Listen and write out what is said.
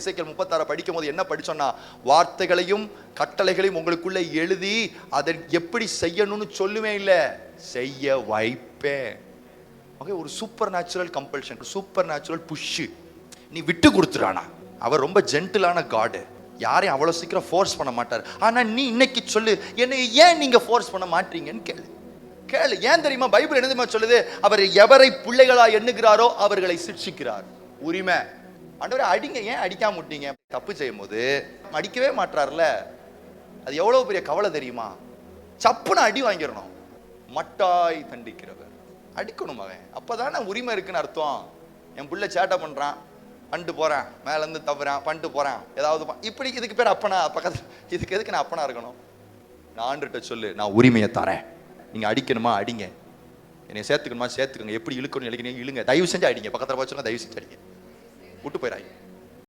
எசேக்கியேல் 36 படிக்கும் போது என்ன படிச்சோம்னா, வார்த்தைகளையும் கட்டளைகளையும் உங்களுக்குள்ள எழுதி அதை எப்படி செய்யணும்னு சொல்லுவே இல்லை, செய்ய வைப்பேன். ஓகே, ஒரு super natural compulsion, super natural push. நீ விட்டு கொடுத்துறானா, அவர் ரொம்ப ஜென்டிலான காடு, யாரையும் அவ்வளோ சீக்கிரம் ஃபோர்ஸ் பண்ண மாட்டார். ஆனால் நீ இன்னைக்கு சொல்லு, என்னை ஏன் நீங்கள் ஃபோர்ஸ் பண்ண மாட்டீங்கன்னு கேளு. ஏன் தெரியுமா? பைபிள் என்ன தெரியுமா சொல்லுது? அவர் எவரை பிள்ளைகளா எண்ணுகிறாரோ அவர்களை சிட்சிக்கிறார். உரிமை. ஆண்டவரே அடிங்க, ஏன் அடிக்காம விட்டீங்க? தப்பு செய்யும் போது அடிக்கவே மாட்டார்ல, அது எவ்வளவு பெரிய கவலை தெரியுமா? சப்புன்னு அடி வாங்கிடணும். மட்டாய் தண்டிக்கிறவர் அடிக்கணும் அவன், அப்பதானே உரிமை இருக்குன்னு அர்த்தம். என் பிள்ளை சேட்டை பண்றான், பண்ணிட்டு போறேன், மேல இருந்து தவறான், பண்ணிட்டு போறேன், ஏதாவது இப்படி, இதுக்கு பேர் அப்பனா? பக்கத்துல இதுக்கு எதுக்கு நான் அப்பனா இருக்கணும்? நான் ஆண்டுகிட்ட சொல்லு, நான் உரிமையை தரேன், நீங்க அடிக்கணுமா அடிங்க, என்னை சேர்த்துக்கணுமா சேர்த்துக்கங்க, எப்படி இழுக்கணும் இழுங்க, தயவு செஞ்சு அடிங்க, பக்கத்துல போய் தயவு செஞ்சு அடிங்க, விட்டு போயிடாங்க.